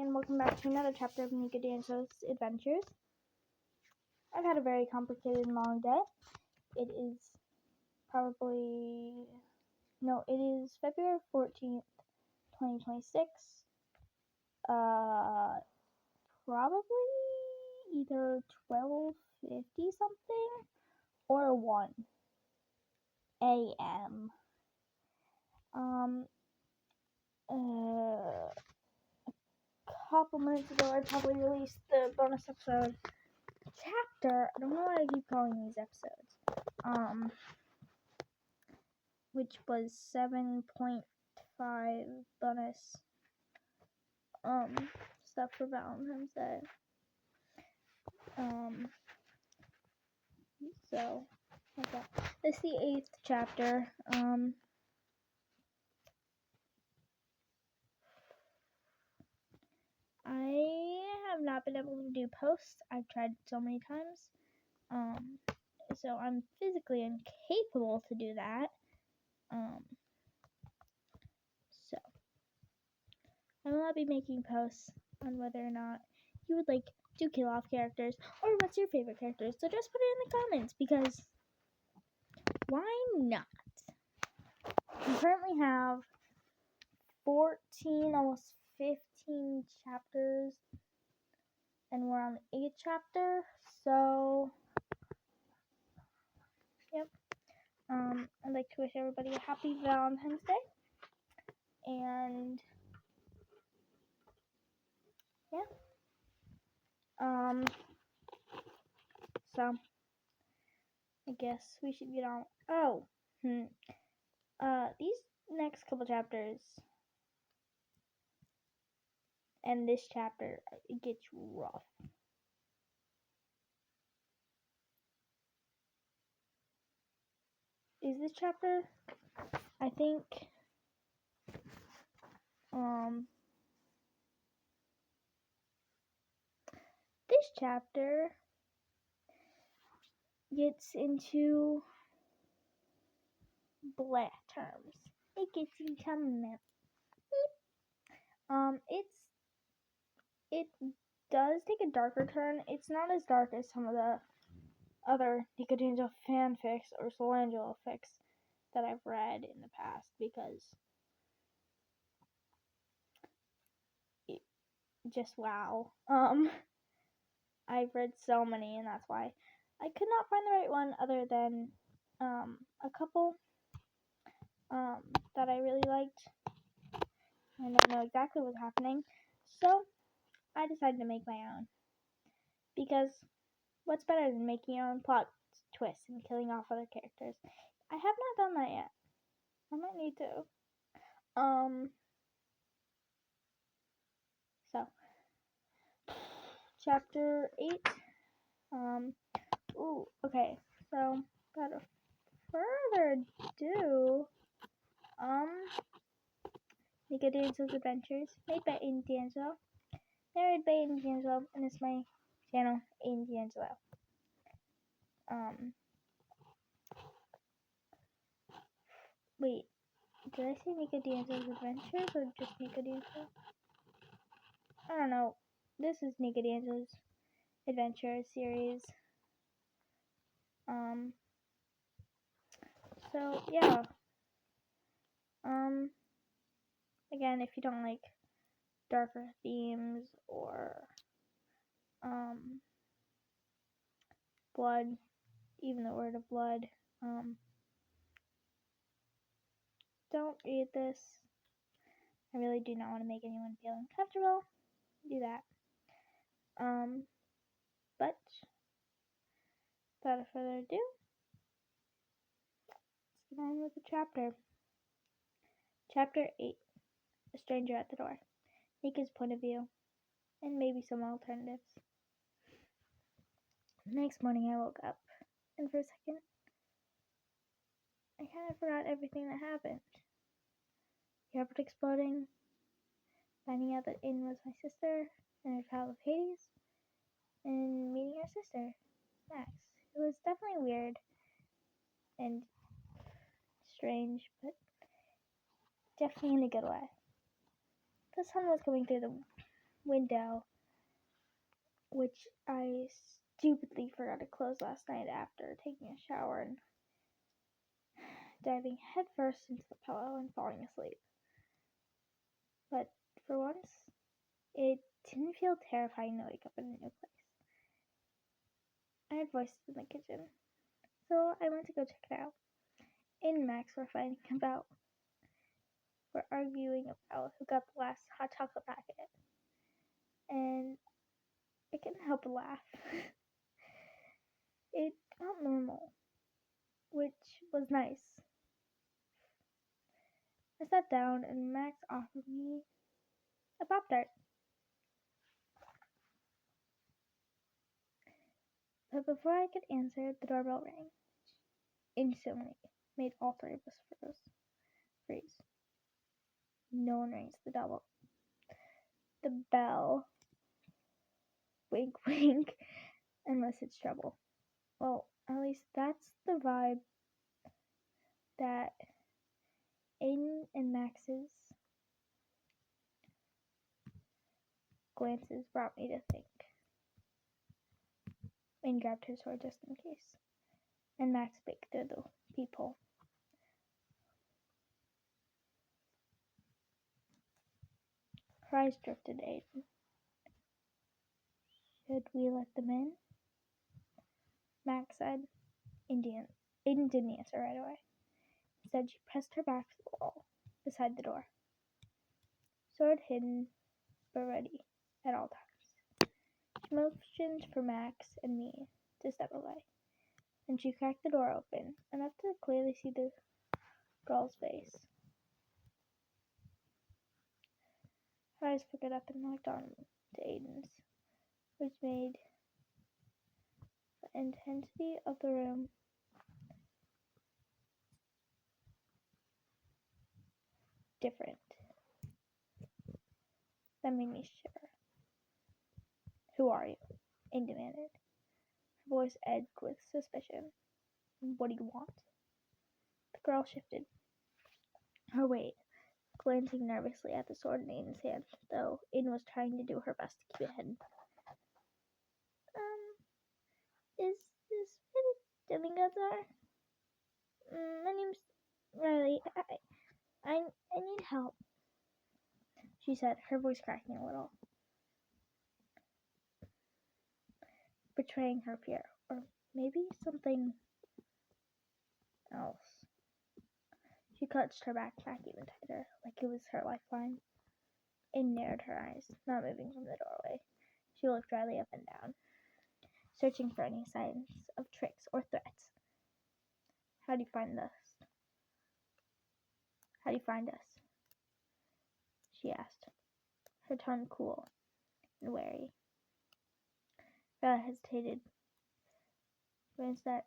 and welcome back to another chapter of Nico's adventures. I've had a very complicated and long day. It is February 14th, 2026. Probably either 12:50 something or 1 a.m. Couple minutes ago, I probably released the bonus episode chapter. I don't know why I keep calling these episodes. Which was 7.5 bonus stuff for Valentine's Day. So okay. This is the 8th chapter. I have not been able to do posts. I've tried so many times. So I'm physically incapable to do that. So I will not be making posts on whether or not you would like to kill off characters or what's your favorite characters. So just put it in the comments because why not? We currently have 14, almost 15 chapters, and we're on the 8th chapter. So yep. I'd like to wish everybody a happy Valentine's Day. And yeah. So I guess we should get on. These next couple chapters and this chapter, it gets rough. Is this chapter? I think this chapter gets into black terms. It gets into it does take a darker turn. It's not as dark as some of the other Nico fanfics or Solangelo fics that I've read in the past because just wow. I've read so many, and that's why I could not find the right one other than a couple that I really liked. I don't know exactly what's happening, so I decided to make my own. Because what's better than making your own plot twists and killing off other characters? I have not done that yet. I might need to. So chapter 8. Okay. So, without further ado, Nico Adventures, made by Aiden D'Angelo, narrated by Aiden D'Angelo, and it's my channel, Aiden D'Angelo. Wait, did I say Nico D'Angelo's Adventures or just Nico D'Angelo? I don't know. This is Nico D'Angelo's Adventure series. So yeah. Again, if you don't like darker themes or blood, even the word of blood, don't read this. I really do not want to make anyone feel uncomfortable. Do that. But without further ado, let's get on with the chapter. Chapter 8. A stranger at the door. Nico's point of view. And maybe some alternatives. The next morning I woke up, and for a second, I kind of forgot everything that happened. The airport exploding, finding out that Aiden was my sister, and her child of Hades, and meeting her sister, Max. It was definitely weird and strange, but definitely in a good way. The sun was coming through the window, which I stupidly forgot to close last night after taking a shower and diving headfirst into the pillow and falling asleep. But for once, it didn't feel terrifying to wake up in a new place. I had voices in the kitchen, so I went to go check it out. Aiden and Max were arguing about who got the last hot chocolate packet, and I couldn't help but laugh. It felt normal, which was nice. I sat down and Max offered me a Pop-Tart. But before I could answer, the doorbell rang. Instantly made all three of us freeze. No one rings the bell. Wink, wink, unless it's trouble. Well, at least that's the vibe that Aiden and Max's glances brought me to think. Aiden grabbed his sword just in case, and Max peeked through the peephole. Her eyes drifted to Aiden. Should we let them in? Max said. Aiden didn't answer right away. Instead, she pressed her back to the wall beside the door. Sword hidden, but ready at all times. She motioned for Max and me to step away, and she cracked the door open, enough to clearly see the girl's face. Her eyes flickered up and locked on to Aiden's, which made the intensity of the room different. That made me shiver. Who are you? Aiden demanded, her voice edged with suspicion. What do you want? The girl shifted her weight, glancing nervously at the sword in Aiden's hand, though Aiden was trying to do her best to keep it hidden. Is this where the demigods are? My name's Riley. I need help, she said, her voice cracking a little, betraying her fear, or maybe something else. She clutched her backpack even tighter, like it was her lifeline, and narrowed her eyes, not moving from the doorway. She looked Riley up and down, searching for any signs of tricks or threats. How do you find us? How do you find us? She asked, her tone cool and wary. Riley hesitated, glanced at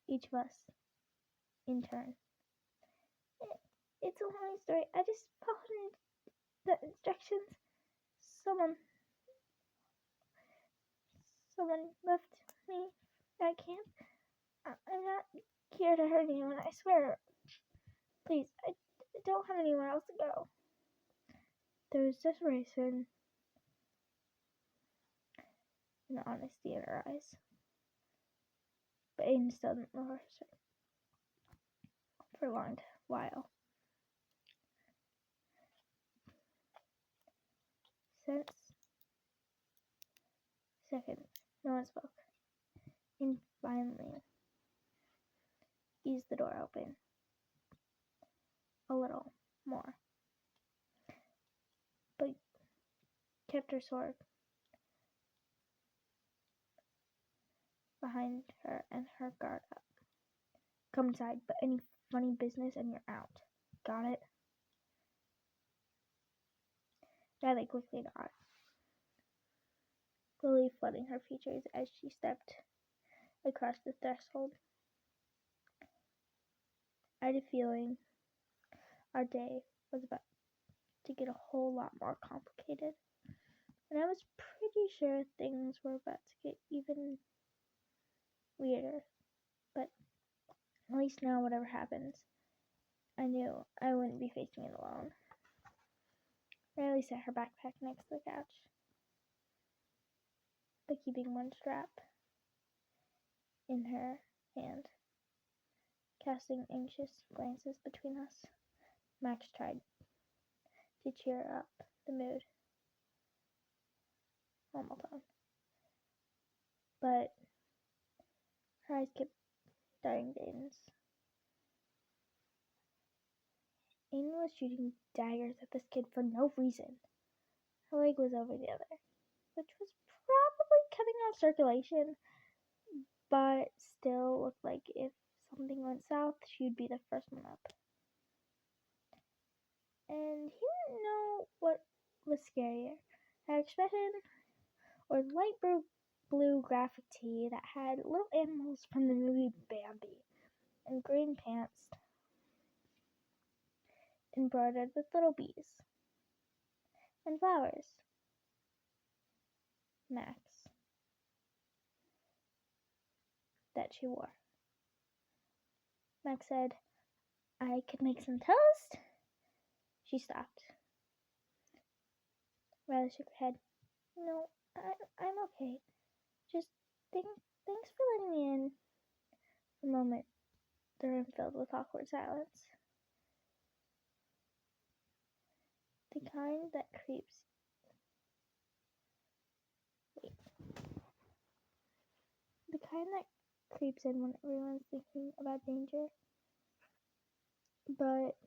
each of us in turn. It's a long story. I just followed the instructions. Someone left me at camp. I'm not here to hurt anyone, I swear. Please, I don't have anywhere else to go. There was desperation and honesty in her eyes. But Aiden still didn't lower her strength for a long while. Since seconds, no one spoke. And finally eased the door open a little more, but kept her sword behind her and her guard up. Come inside, but any funny business and you're out. Got it? Riley quickly nodded, relief flooding her features as she stepped across the threshold. I had a feeling our day was about to get a whole lot more complicated, and I was pretty sure things were about to get even weirder. But at least now, whatever happens, I knew I wouldn't be facing it alone. Riley set her backpack next to the couch, but keeping one strap in her hand. Casting anxious glances between us, Max tried to cheer up the mood. Normal tone. But her eyes kept darting to Aiden's. Aiden was shooting daggers at this kid for no reason. Her leg was over the other, which was probably cutting off circulation, but still looked like if something went south, she'd be the first one up. And he didn't know what was scarier, her expression or light blue graphic tee that had little animals from the movie Bambi and green pants embroidered with little bees and flowers. Max, that she wore. Max said, "I could make some toast." She stopped. Riley shook her head. "No, I'm okay. Just thanks for letting me in." For a moment, the room filled with awkward silence. The kind that creeps in when everyone's thinking about danger, but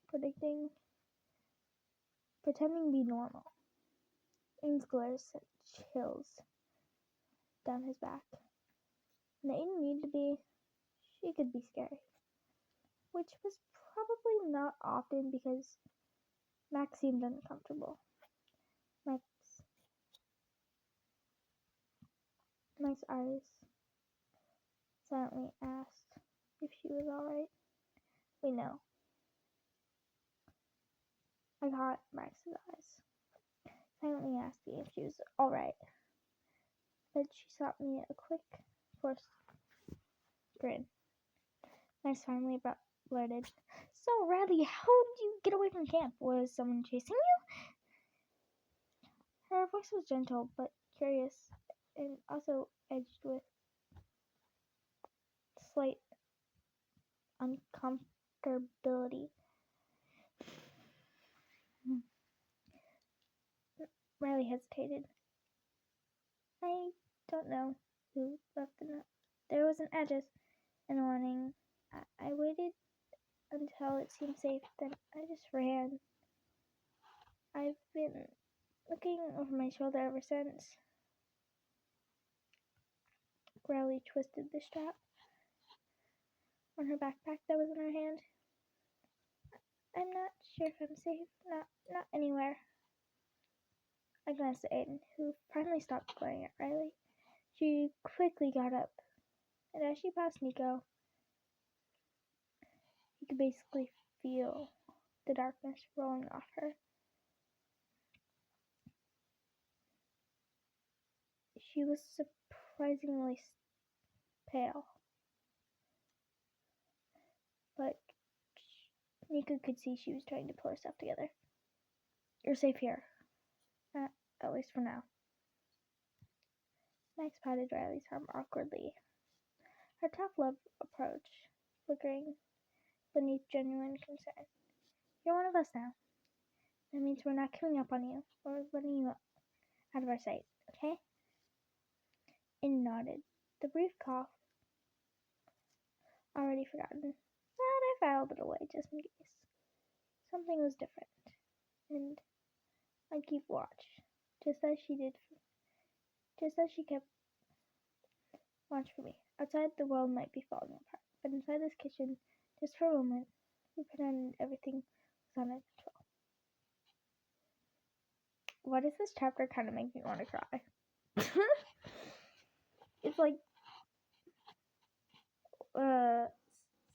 pretending to be normal. Aiden's glare sent chills down his back. When Aiden needed to be, she could be scary, which was probably not often because Max seemed uncomfortable. Max's eyes silently asked if she was alright. We know. I caught Max's eyes, silently asking if she was alright. But she shot me a quick, forced grin. Max finally blurted, "So, Riley, how did you get away from camp? Was someone chasing you?" Her voice was gentle but curious, and also edged with slight uncomfortability. Riley hesitated. "I don't know who left the note. There was an address and a warning. I waited until it seemed safe, then I just ran. I've been looking over my shoulder ever since." Riley twisted the strap on her backpack that was in her hand. "I'm not sure if I'm safe. Not anywhere." I glanced at Aiden, who finally stopped glaring at Riley. She quickly got up, and as she passed Nico, he could basically feel the darkness rolling off her. She was surprisingly pale, but Nico could see she was trying to pull herself together. "You're safe here. At least for now." Max patted Riley's arm awkwardly. Her tough love approach flickering beneath genuine concern. "You're one of us now. That means we're not coming up on you or letting you out of our sight, okay?" Aiden nodded. The brief cough already forgotten, but I filed it away just in case. Something was different, and I'd keep watch, just as she kept watch for me. Outside, the world might be falling apart, but inside this kitchen, just for a moment, we pretended everything was under control. Why does this chapter kind of make me want to cry? It's like,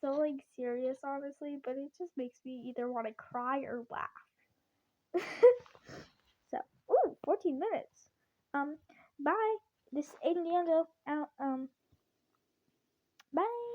so serious, honestly, but it just makes me either want to cry or laugh. So, 14 minutes. Bye. This is Aiden D'Angelo out. Bye.